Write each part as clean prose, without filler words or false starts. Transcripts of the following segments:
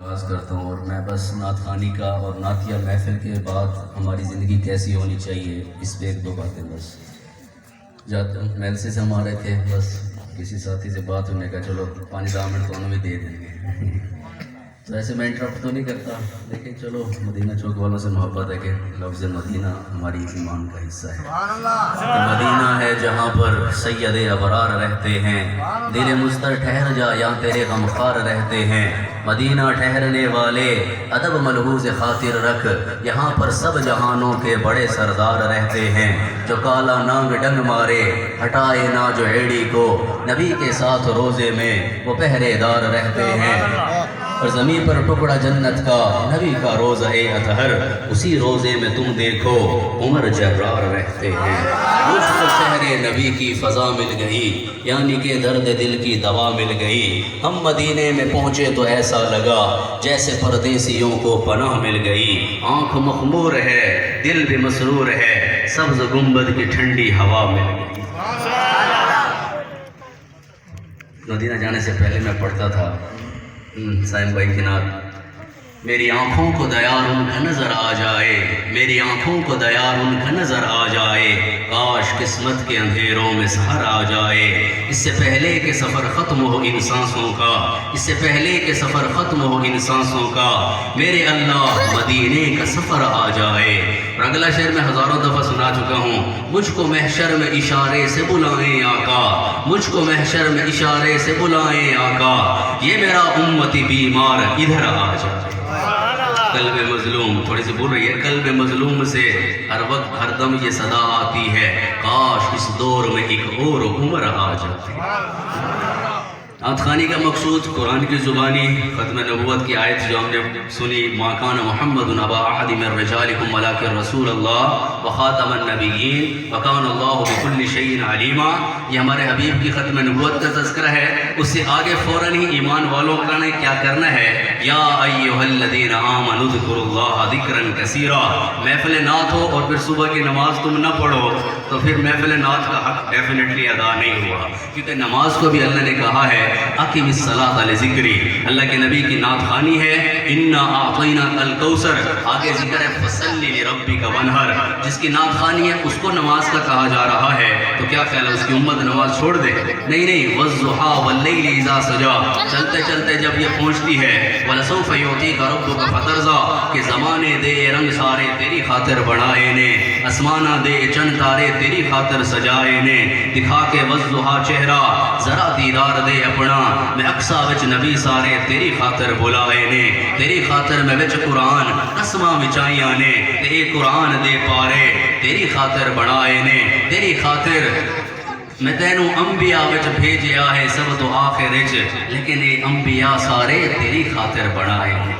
آغاز کرتا ہوں اور میں بس نعت خوانی کا اور نعتیہ محفل کے بعد ہماری زندگی کیسی ہونی چاہیے اس پہ ایک دو باتیں بس میلسے سے ہم آ رہے تھے، بس کسی ساتھی سے بات ہونے کا چلو 5-10 منٹ تو انہوں بھی دے دیں گے تو ایسے میں انٹرپٹ تو نہیں کرتا، لیکن چلو مدینہ چوک والوں سے محبت ہے کہ لفظ مدینہ ہماری ایمان کا حصہ ہے کہ مدینہ ہے جہاں پر سید ابرار رہتے ہیں، دل مستر ٹھہر جا یا تیرے غمخوار رہتے ہیں، مدینہ ٹھہرنے والے ادب ملحوظ خاطر رکھ، یہاں پر سب جہانوں کے بڑے سردار رہتے ہیں، جو کالا نانگ ڈنگ مارے ہٹائے نہ جو ایڑی کو، نبی کے ساتھ روزے میں وہ پہرے دار رہتے ہیں، اور زمین پر ٹکڑا جنت کا نبی کا روزہ اطہر، اسی روزے میں تم دیکھو عمر جبرار رہتے ہیں، مجھ کو شہر نبی کی فضا مل گئی، یعنی کہ درد دل کی دوا مل گئی، ہم مدینے میں پہنچے تو ایسا لگا جیسے پردیسیوں کو پناہ مل گئی، آنکھ مخمور ہے دل بھی مسرور ہے، سبز گنبد کی ٹھنڈی ہوا مل گئی۔ مدینہ جانے سے پہلے میں پڑھتا تھا سائم بھائی کی نعت، میری آنکھوں کو دیار ان کا نظر آ جائے، میری آنکھوں کو دیار ان کا نظر آ جائے، کاش قسمت کے اندھیروں میں سحر آ جائے، اس سے پہلے کہ سفر ختم ہو ان سانسوں کا، اس سے پہلے کہ سفر ختم ہو ان سانسوں کا، میرے اللہ مدینے کا سفر آ جائے۔ اور اگلا شعر میں ہزاروں دفعہ سنا چکا ہوں، مجھ کو محشر میں اشارے سے بلائیں آقا، مجھ کو محشر میں اشارے سے بلائیں آقا، یہ میرا امتی بیمار ادھر آ جائے۔ قلب مظلوم تھوڑی سی بول رہی ہے، قلب مظلوم سے ہر وقت ہر دم یہ صدا آتی ہے، کاش اس دور میں ایک اور عمر آ جاتی۔ نعت خوانی کا مقصود قرآن کی زبانی ختم نبوت کی آیت جو ہم نے سنی، ما کان محمد ابا احد من رجالکم ولکن رسول اللہ وخاتم النبیین وکان اللہ بکل شیء علیما، یہ ہمارے حبیب کی ختم نبوت کا تذکرہ ہے۔ اس سے آگے فوراً ہی ایمان والوں کا نے کیا کرنا ہے، یا ایھا الذین آمنوا اذکروا اللہ ذکرا کثیرا، محفل نعت ہو اور پھر صبح کی نماز تم نہ پڑھو تو پھر محفل نعت کا حق ڈیفینیٹلی ادا نہیں ہوا، کیونکہ نماز کو بھی اللہ نے کہا ہے اقم الصلاۃ لذکری، اللہ کے نبی کی نعت خوانی ہے، انا اعطیناک الکوثر، آگے ذکر ہے فصل لربک وانحر، جس کی نعت خوانی ہے اس کو نماز کا کہا جا رہا ہے، تو کیا خیال ہے اس کی امت نماز چھوڑ دے؟ نہیں، والضحیٰ واللیل اذا سجا، چلتے چلتے جب یہ پہنچتی ہے ولسوف یعطیک ربک فترضی، کہ زمانے دے رنگ سارے تیری خاطر بڑھائے نے، آسمانہ دے چند تارے تیری خاطر سجائے نے، دکھا کے والضحیٰ چہرہ ذرا دیدار دے اپنا، میں اقصا وچ نبی سارے تیری خاطر بلائے نے، تیری خاطر میں وچ قرآن قسماں وچائیاں نے، تے قرآن دے پارے تیری خاطر بڑھائے نے، تیری خاطر میں تینوں انبیاء وچ بھیجیا ہے سب تو آخر وچ، لیکن یہ انبیاء سارے تیری خاطر بڑھائے نے۔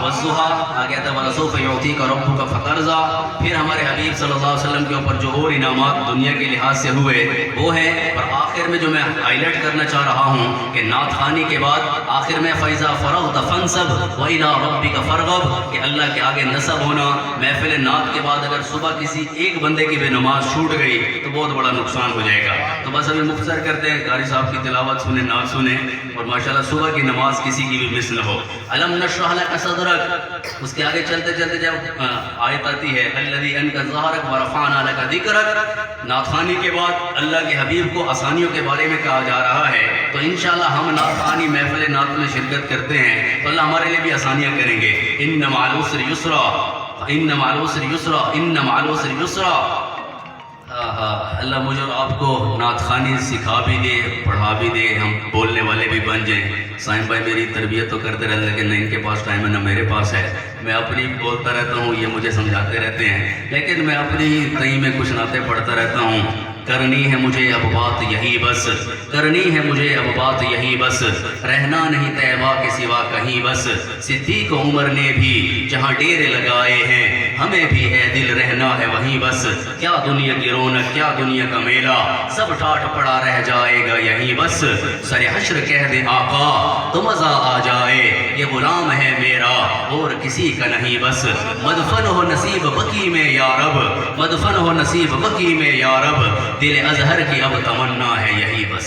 والضحیٰ آگے تھا وَلَسَوْفَ يُعْطِيكَ رَبُّكَ فَتَرْضَىٰ، پھر ہمارے حبیب صلی اللہ علیہ وسلم کے اوپر جو اور انعامات دنیا کے لحاظ سے ہوئے وہ ہے، اور آخر میں جو میں ہائی لائٹ کرنا چاہ رہا ہوں کہ نعت خوانی کے بعد آخر میں فَإِذَا فَرَغْتَ فَانْصَبْ وَإِلَىٰ رَبِّكَ فَارْغَب، کہ اللہ کے آگے نصب ہونا۔ محفل نعت کے بعد اگر صبح کسی ایک بندے کی بھی نماز چھوٹ گئی تو بہت بڑا نقصان ہو جائے گا، تو بس ابھی مختصر کرتے ہیں، قاری صاحب کی تلاوت سنیں، نعت سنیں، اور ماشاءاللہ صبح کی نماز کسی کی بھی مس نہ ہو۔ الم نشرح لک صدرک، اس کے آگے چلتے چلتے جب آیت آتی ہے الذی انقض ظہرک ورفعنا لک ذکرک، نعت خوانی کے بعد اللہ کے حبیب کو آسانیوں کے بارے میں کہا جا رہا ہے، تو انشاءاللہ ہم نعت خوانی محفل نعت میں شرکت کرتے ہیں تو اللہ ہمارے لیے بھی آسانیاں کریں گے۔ ان مع العسر یسرا، ان مع العسر یسرا، ان مع العسر یسرا۔ اللہ مجھے اور آپ کو نعت خوانی سکھا بھی دے، پڑھا بھی دے، ہم بولنے والے بھی بن جائیں۔ سائم بھائی میری تربیت تو کرتے رہتے ہیں، لیکن نہ ان کے پاس ٹائم ہے نہ میرے پاس ہے، میں اپنی بولتا رہتا ہوں، یہ مجھے سمجھاتے رہتے ہیں، لیکن میں اپنی کہیں میں کچھ نعتیں پڑھتا رہتا ہوں۔ کرنی ہے مجھے اب بات یہی بس، کرنی ہے مجھے اب بات یہی بس، رہنا نہیں طیبہ کے سوا کہیں بس، صدیق عمر نے بھی جہاں ڈیرے لگائے ہیں، ہمیں بھی ہے دل رہنا ہے وہیں بس، کیا دنیا کی رونق کیا دنیا کا میلہ، سب ٹاٹ پڑا رہ جائے گا یہیں بس، سر حشر کہہ دے آقا تو مزہ آ جائے، یہ غلام ہے میرا اور کسی کا نہیں بس، مدفن ہو نصیب بقی میں یا رب، مدفن ہو نصیب بقی میں یا رب، دل اظہر کی اب تمنا ہے یہی بس۔